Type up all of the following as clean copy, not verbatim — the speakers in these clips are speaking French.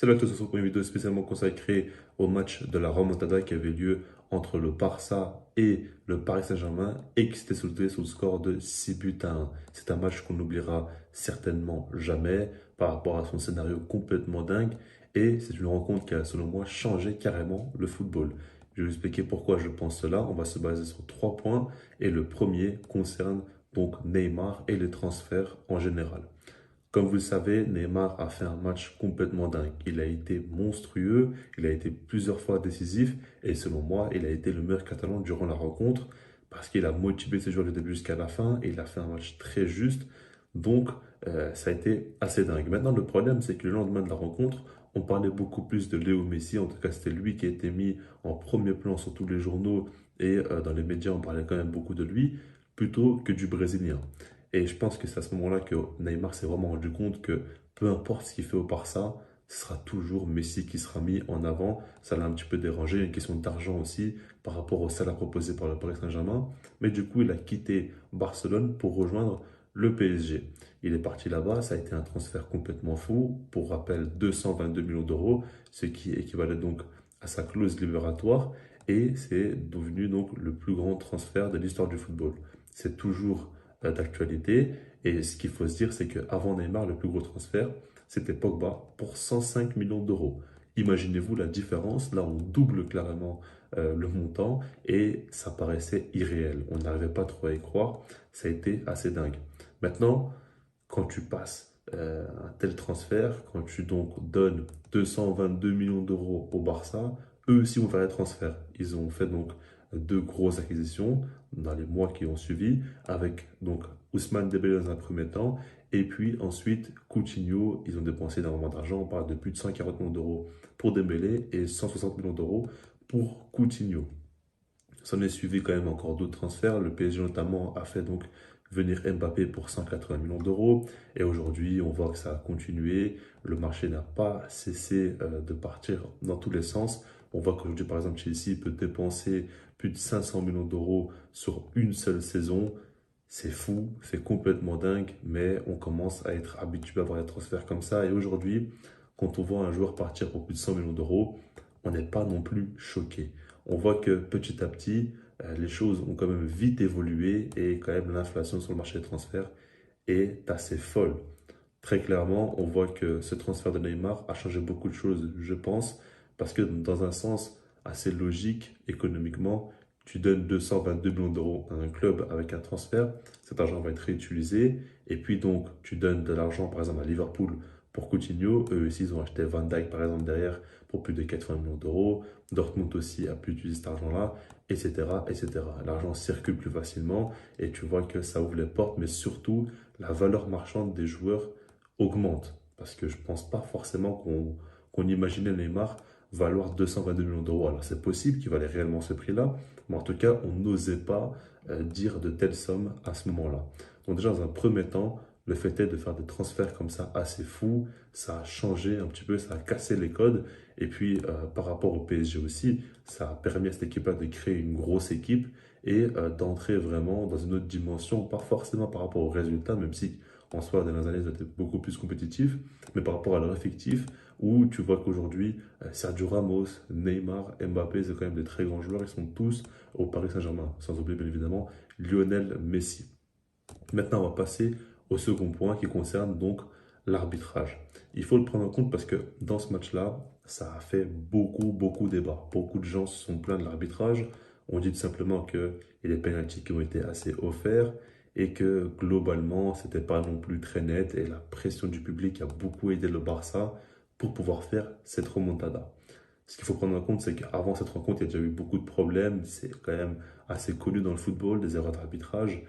Salut à tous, c'est une vidéo spécialement consacrée au match de la remontada qui avait lieu entre le Barça et le Paris Saint-Germain et qui s'était soldé sous le score de 6 buts à 1. C'est un match qu'on n'oubliera certainement jamais par rapport à son scénario complètement dingue et c'est une rencontre qui a selon moi changé carrément le football. Je vais vous expliquer pourquoi je pense cela. On va se baser sur 3 points et le premier concerne donc Neymar et les transferts en général. Comme vous le savez, Neymar a fait un match complètement dingue. Il a été monstrueux, il a été plusieurs fois décisif et selon moi, il a été le meilleur catalan durant la rencontre parce qu'il a motivé ses joueurs du début jusqu'à la fin et il a fait un match très juste. Donc, ça a été assez dingue. Maintenant, le problème, c'est que le lendemain de la rencontre, on parlait beaucoup plus de Léo Messi. En tout cas, c'était lui qui a été mis en premier plan sur tous les journaux et dans les médias, on parlait quand même beaucoup de lui plutôt que du Brésilien. Et je pense que c'est à ce moment-là que Neymar s'est vraiment rendu compte que peu importe ce qu'il fait au Barça, ce sera toujours Messi qui sera mis en avant. Ça l'a un petit peu dérangé. Il y a une question d'argent aussi par rapport au salaire proposé par le Paris Saint-Germain. Mais du coup, il a quitté Barcelone pour rejoindre le PSG. Il est parti là-bas. Ça a été un transfert complètement fou. Pour rappel, 222 millions d'euros, ce qui équivalait donc à sa clause libératoire. Et c'est devenu donc le plus grand transfert de l'histoire du football. C'est toujours d'actualité. Et ce qu'il faut se dire, c'est qu'avant Neymar, le plus gros transfert, c'était Pogba pour 105 millions d'euros. Imaginez-vous la différence. Là, on double clairement le montant et ça paraissait irréel. On n'arrivait pas trop à y croire. Ça a été assez dingue. Maintenant, quand tu passes un tel transfert, quand tu donc donnes 222 millions d'euros au Barça, eux aussi vont faire les transferts. Ils ont fait donc deux grosses acquisitions dans les mois qui ont suivi, avec donc Ousmane Dembélé dans un premier temps, et puis ensuite Coutinho. Ils ont dépensé énormément d'argent. On parle de plus de 140 millions d'euros pour Dembélé et 160 millions d'euros pour Coutinho. S'en est suivi quand même encore d'autres transferts. Le PSG notamment a fait donc venir Mbappé pour 180 millions d'euros. Et aujourd'hui, on voit que ça a continué. Le marché n'a pas cessé de partir dans tous les sens. On voit qu'aujourd'hui, par exemple, Chelsea peut dépenser plus de 500 millions d'euros sur une seule saison. C'est fou, c'est complètement dingue, mais on commence à être habitué à voir des transferts comme ça. Et aujourd'hui, quand on voit un joueur partir pour plus de 100 millions d'euros, on n'est pas non plus choqué. On voit que petit à petit, les choses ont quand même vite évolué et quand même l'inflation sur le marché des transferts est assez folle. Très clairement, on voit que ce transfert de Neymar a changé beaucoup de choses, je pense, parce que dans un sens assez logique économiquement, tu donnes 222 millions d'euros à un club avec un transfert, cet argent va être réutilisé, et puis donc tu donnes de l'argent par exemple à Liverpool pour Coutinho, eux aussi ils ont acheté Van Dijk par exemple derrière pour plus de 80 millions d'euros, Dortmund aussi a pu utiliser cet argent-là, etc., etc. L'argent circule plus facilement et tu vois que ça ouvre les portes, mais surtout la valeur marchande des joueurs augmente. Parce que je ne pense pas forcément qu'on imaginait Neymar valoir 222 millions d'euros. Alors c'est possible qu'il valait réellement ce prix-là, mais en tout cas, on n'osait pas dire de telles sommes à ce moment-là. Donc déjà, dans un premier temps, le fait est de faire des transferts comme ça assez fous, ça a changé un petit peu, ça a cassé les codes. Et puis, par rapport au PSG aussi, ça a permis à cette équipe-là de créer une grosse équipe et d'entrer vraiment dans une autre dimension, pas forcément par rapport aux résultats, même si en soi, dans les années, ils étaient beaucoup plus compétitifs, mais par rapport à leur effectif, où tu vois qu'aujourd'hui, Sergio Ramos, Neymar, Mbappé, c'est quand même des très grands joueurs, ils sont tous au Paris Saint-Germain, sans oublier bien évidemment Lionel Messi. Maintenant, on va passer au second point qui concerne donc l'arbitrage. Il faut le prendre en compte parce que dans ce match-là, ça a fait beaucoup débat. Beaucoup de gens se sont plaints de l'arbitrage. On dit tout simplement qu'il y a des pénaltys qui ont été assez offerts et que globalement, c'était pas non plus très net et la pression du public a beaucoup aidé le Barça pour pouvoir faire cette remontada. Ce qu'il faut prendre en compte, c'est qu'avant cette rencontre, il y a déjà eu beaucoup de problèmes. C'est quand même assez connu dans le football, des erreurs d'arbitrage.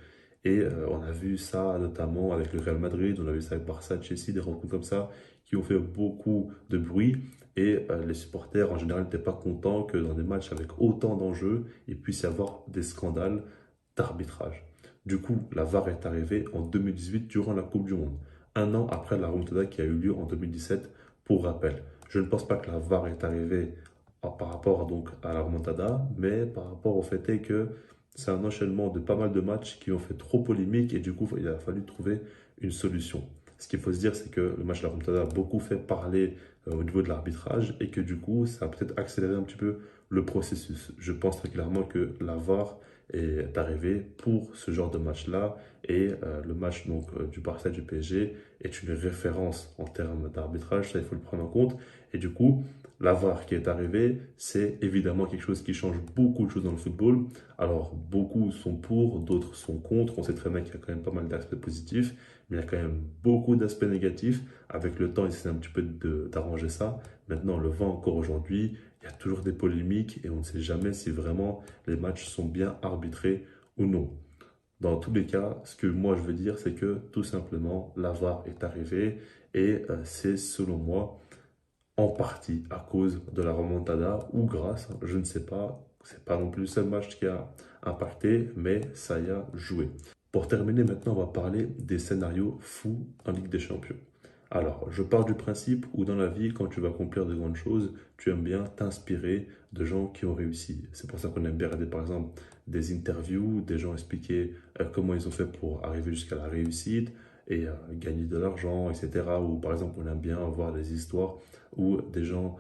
Et on a vu ça notamment avec le Real Madrid, on a vu ça avec Barça, Chelsea, des rencontres comme ça qui ont fait beaucoup de bruit. Et les supporters en général n'étaient pas contents que dans des matchs avec autant d'enjeux, il puisse y avoir des scandales d'arbitrage. Du coup, la VAR est arrivée en 2018 durant la Coupe du Monde, un an après la remontada qui a eu lieu en 2017 pour rappel. Je ne pense pas que la VAR est arrivée par rapport donc à la remontada, mais par rapport au fait est que c'est un enchaînement de pas mal de matchs qui ont fait trop polémique et du coup, il a fallu trouver une solution. Ce qu'il faut se dire, c'est que le match de la remontada a beaucoup fait parler au niveau de l'arbitrage et que du coup, ça a peut-être accéléré un petit peu le processus. Je pense très clairement que la VAR est arrivée pour ce genre de match-là et le match donc, du Barça et du PSG est une référence en termes d'arbitrage, ça il faut le prendre en compte. Et du coup, la VAR qui est arrivée, c'est évidemment quelque chose qui change beaucoup de choses dans le football. Alors, beaucoup sont pour, d'autres sont contre. On sait très bien qu'il y a quand même pas mal d'aspects positifs, mais il y a quand même beaucoup d'aspects négatifs. Avec le temps, ils essaient un petit peu d'arranger ça. Maintenant, on le voit encore aujourd'hui. Il y a toujours des polémiques et on ne sait jamais si vraiment les matchs sont bien arbitrés ou non. Dans tous les cas, ce que moi je veux dire, c'est que tout simplement, la VAR est arrivée et c'est selon moi en partie à cause de la remontada ou grâce, je ne sais pas. C'est pas non plus le seul match qui a impacté, mais ça y a joué. Pour terminer, maintenant, on va parler des scénarios fous en Ligue des Champions. Alors, je pars du principe où dans la vie, quand tu vas accomplir de grandes choses, tu aimes bien t'inspirer de gens qui ont réussi. C'est pour ça qu'on aime bien regarder, par exemple, des interviews, des gens expliquer comment ils ont fait pour arriver jusqu'à la réussite et gagner de l'argent, etc. Ou par exemple, on aime bien voir des histoires où des gens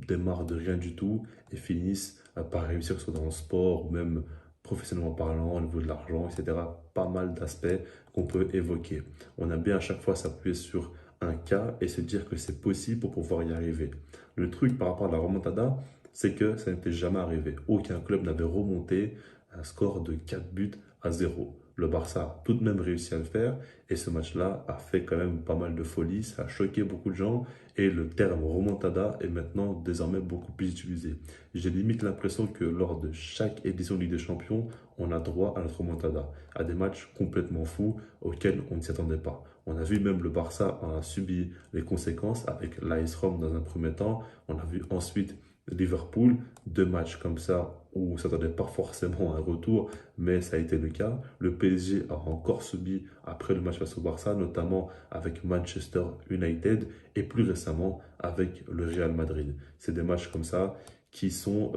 démarrent de rien du tout et finissent par réussir, soit dans le sport ou même professionnellement parlant, au niveau de l'argent, etc. Pas mal d'aspects qu'on peut évoquer. On aime bien à chaque fois s'appuyer sur un cas et se dire que c'est possible pour pouvoir y arriver. Le truc par rapport à la remontada, c'est que ça n'était jamais arrivé. Aucun club n'avait remonté un score de 4 buts à 0. Le Barça a tout de même réussi à le faire et ce match-là a fait quand même pas mal de folie, ça a choqué beaucoup de gens et le terme remontada est maintenant désormais beaucoup plus utilisé. J'ai limite l'impression que lors de chaque édition de Ligue des Champions, on a droit à notre remontada, à des matchs complètement fous auxquels on ne s'y attendait pas. On a vu même le Barça en a subi les conséquences avec l'AS Rome dans un premier temps. On a vu ensuite Liverpool, deux matchs comme ça où on ne s'attendait pas forcément à un retour, mais ça a été le cas. Le PSG a encore subi après le match face au Barça, notamment avec Manchester United et plus récemment avec le Real Madrid. C'est des matchs comme ça qui sont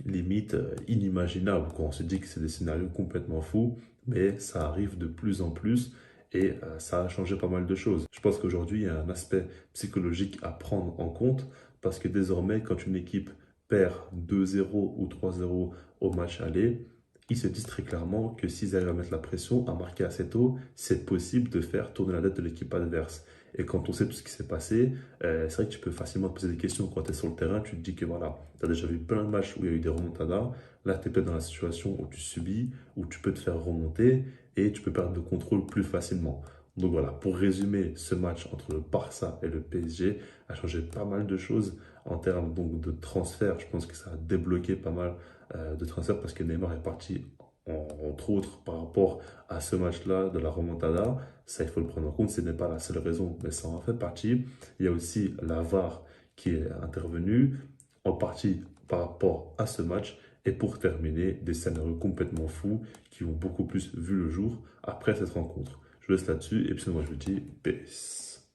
limite inimaginables, quand on se dit que c'est des scénarios complètement fous, mais ça arrive de plus en plus et ça a changé pas mal de choses. Je pense qu'aujourd'hui, il y a un aspect psychologique à prendre en compte parce que désormais, quand une équipe perd 2-0 ou 3-0 au match aller, ils se disent très clairement que s'ils arrivent à mettre la pression, à marquer assez tôt, c'est possible de faire tourner la tête de l'équipe adverse. Et quand on sait tout ce qui s'est passé, c'est vrai que tu peux facilement te poser des questions quand tu es sur le terrain. Tu te dis que voilà, tu as déjà vu plein de matchs où il y a eu des remontadas. Là, tu es peut-être dans la situation où tu subis, où tu peux te faire remonter et tu peux perdre le contrôle plus facilement. Donc voilà, pour résumer, ce match entre le Barça et le PSG a changé pas mal de choses en termes donc, de transfert. Je pense que ça a débloqué pas mal de transferts parce que Neymar est parti, entre autres, par rapport à ce match-là de la remontada. Ça, il faut le prendre en compte, ce n'est pas la seule raison, mais ça en fait partie. Il y a aussi la VAR qui est intervenue, en partie par rapport à ce match. Et pour terminer, des scénarios complètement fous qui ont beaucoup plus vu le jour après cette rencontre. Je laisse là-dessus et puis moi je vous dis peace.